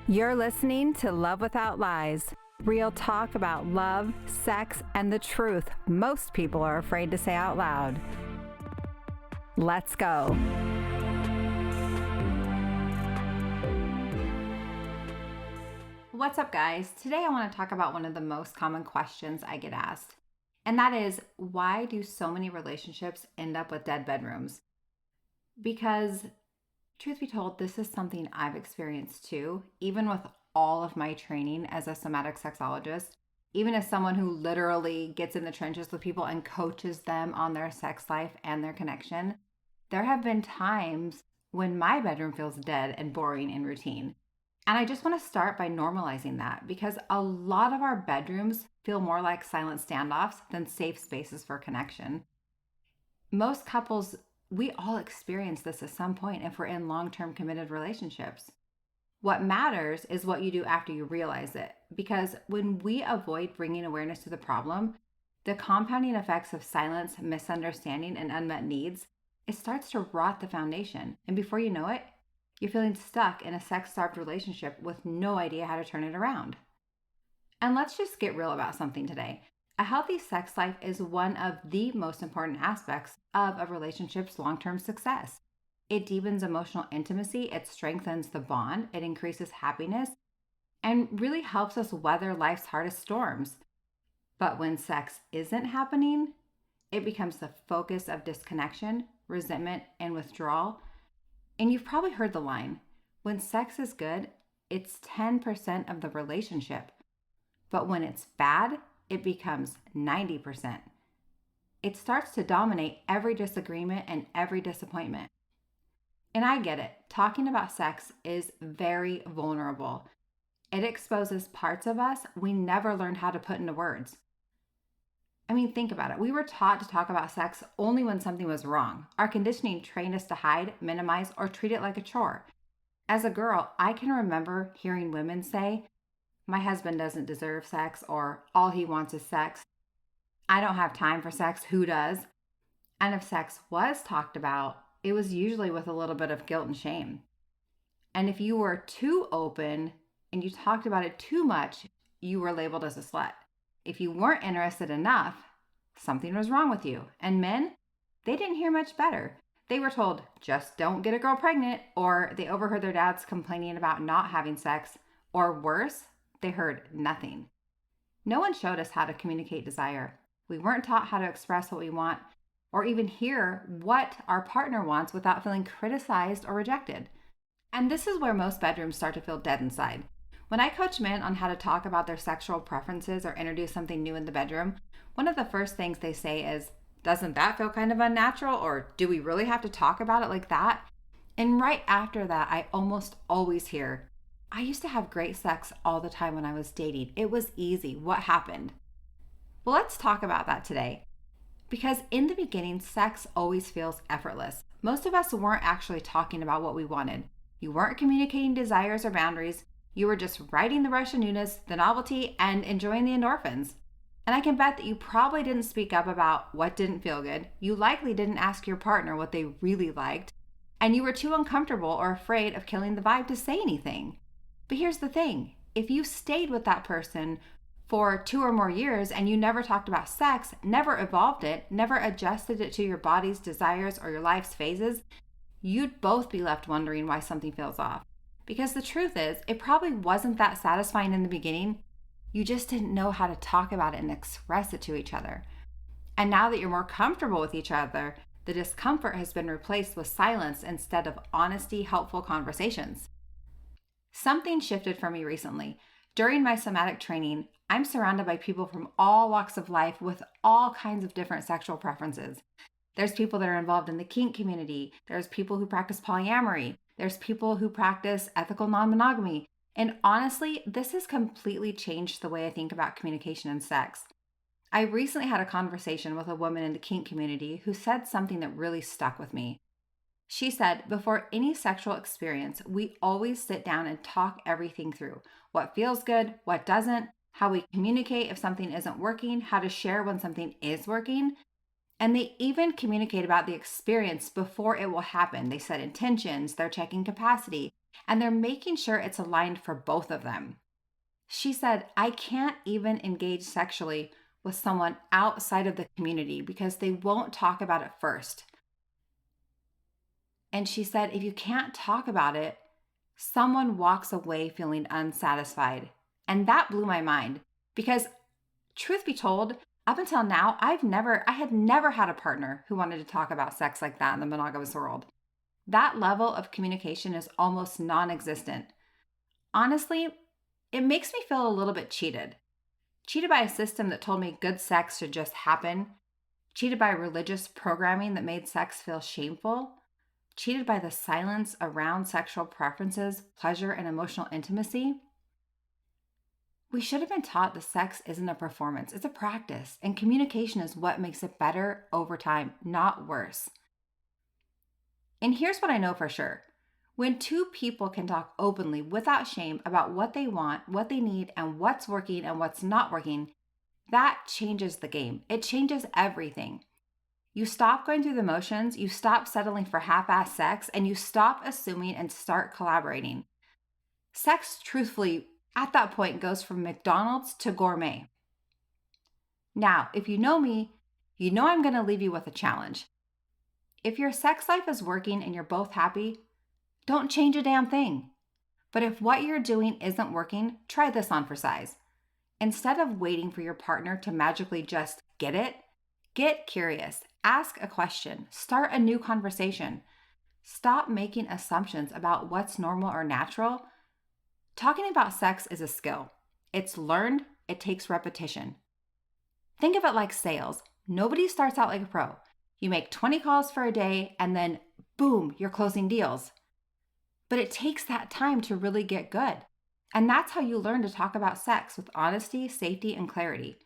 You're listening to Love Without Lies, real talk about love, sex, and the truth most people are afraid to say out loud. Let's go. What's up, guys? Today I want to talk about one of the most common questions I get asked, and that is, why do so many relationships end up with dead bedrooms? Because truth be told, this is something I've experienced too, even with all of my training as a somatic sexologist, even as someone who literally gets in the trenches with people and coaches them on their sex life and their connection. There have been times when my bedroom feels dead and boring and routine. And I just want to start by normalizing that, because a lot of our bedrooms feel more like silent standoffs than safe spaces for connection. Most couples, we all experience this at some point if we're in long-term committed relationships. What matters is what you do after you realize it, because when we avoid bringing awareness to the problem, the compounding effects of silence, misunderstanding, and unmet needs, it starts to rot the foundation. And before you know it, you're feeling stuck in a sex-starved relationship with no idea how to turn it around. And let's just get real about something today. A healthy sex life is one of the most important aspects of a relationship's long-term success. It deepens emotional intimacy, it strengthens the bond, it increases happiness, and really helps us weather life's hardest storms. But when sex isn't happening, it becomes the focus of disconnection, resentment, and withdrawal. And you've probably heard the line, when sex is good, it's 10% of the relationship. But when it's bad, it becomes 90%. It starts to dominate every disagreement and every disappointment. And I get it, talking about sex is very vulnerable. It exposes parts of us we never learned how to put into words. I mean, think about it. We were taught to talk about sex only when something was wrong. Our conditioning trained us to hide, minimize, or treat it like a chore. As a girl, I can remember hearing women say, "My husband doesn't deserve sex," or "all he wants is sex." "I don't have time for sex, who does?" And if sex was talked about, it was usually with a little bit of guilt and shame. And if you were too open and you talked about it too much, you were labeled as a slut. If you weren't interested enough, something was wrong with you. And men, they didn't hear much better. They were told, just don't get a girl pregnant, or they overheard their dads complaining about not having sex, or worse, they heard nothing. No one showed us how to communicate desire. We weren't taught how to express what we want, or even hear what our partner wants without feeling criticized or rejected. And this is where most bedrooms start to feel dead inside. When I coach men on how to talk about their sexual preferences or introduce something new in the bedroom, one of the first things they say is, "Doesn't that feel kind of unnatural?" Or, "Do we really have to talk about it like that?" And right after that, I almost always hear, "I used to have great sex all the time when I was dating. It was easy. What happened?" Well, let's talk about that today. Because in the beginning, sex always feels effortless. Most of us weren't actually talking about what we wanted. You weren't communicating desires or boundaries. You were just riding the rush of newness, the novelty, and enjoying the endorphins. And I can bet that you probably didn't speak up about what didn't feel good. You likely didn't ask your partner what they really liked. And you were too uncomfortable or afraid of killing the vibe to say anything. But here's the thing. If you stayed with that person for 2 or more years and you never talked about sex, never evolved it, never adjusted it to your body's desires or your life's phases, you'd both be left wondering why something feels off. Because the truth is, it probably wasn't that satisfying in the beginning. You just didn't know how to talk about it and express it to each other. And now that you're more comfortable with each other, the discomfort has been replaced with silence instead of honesty, helpful conversations. Something shifted for me recently. During my somatic training, I'm surrounded by people from all walks of life with all kinds of different sexual preferences. There's people that are involved in the kink community. There's people who practice polyamory. There's people who practice ethical non-monogamy. And honestly, this has completely changed the way I think about communication and sex. I recently had a conversation with a woman in the kink community who said something that really stuck with me. She said, before any sexual experience, we always sit down and talk everything through. What feels good, what doesn't, how we communicate if something isn't working, how to share when something is working. And they even communicate about the experience before it will happen. They set intentions, they're checking capacity. and they're making sure it's aligned for both of them. She said, I can't even engage sexually with someone outside of the community because they won't talk about it first. And she said, if you can't talk about it, someone walks away feeling unsatisfied. And that blew my mind because, truth be told, up until now, I had never had a partner who wanted to talk about sex like that in the monogamous world. That level of communication is almost non-existent. Honestly, it makes me feel a little bit cheated. Cheated by a system that told me good sex should just happen. Cheated by religious programming that made sex feel shameful. Cheated by the silence around sexual preferences, pleasure, and emotional intimacy. We should have been taught that sex isn't a performance, it's a practice, and communication is what makes it better over time, not worse. And here's what I know for sure. When two people can talk openly without shame about what they want, what they need, and what's working and what's not working, that changes the game. It changes everything. You stop going through the motions, you stop settling for half-assed sex, and you stop assuming and start collaborating. Sex, truthfully, at that point goes from McDonald's to gourmet. Now, if you know me, you know I'm going to leave you with a challenge. If your sex life is working and you're both happy, don't change a damn thing. But if what you're doing isn't working, try this on for size. Instead of waiting for your partner to magically just get it, get curious, ask a question, start a new conversation. Stop making assumptions about what's normal or natural. Talking about sex is a skill. It's learned, it takes repetition. Think of it like sales. Nobody starts out like a pro. You make 20 calls for a day and then boom, you're closing deals. But it takes that time to really get good. And that's how you learn to talk about sex with honesty, safety, and clarity.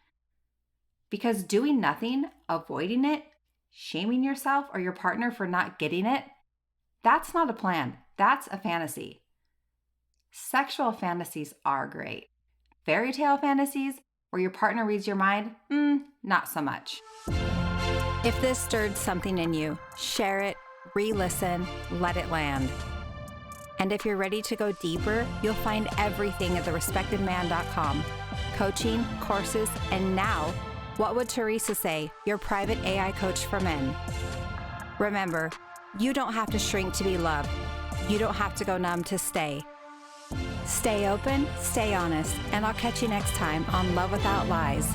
Because doing nothing, avoiding it, shaming yourself or your partner for not getting it, that's not a plan. That's a fantasy. Sexual fantasies are great. Fairy tale fantasies where your partner reads your mind, not so much. If this stirred something in you, share it, re-listen, let it land. And if you're ready to go deeper, you'll find everything at therespectedman.com. Coaching, courses, and now, what would Teresa say, your private AI coach for men. Remember, you don't have to shrink to be loved. You don't have to go numb to stay. Stay open, stay honest, and I'll catch you next time on Love Without Lies.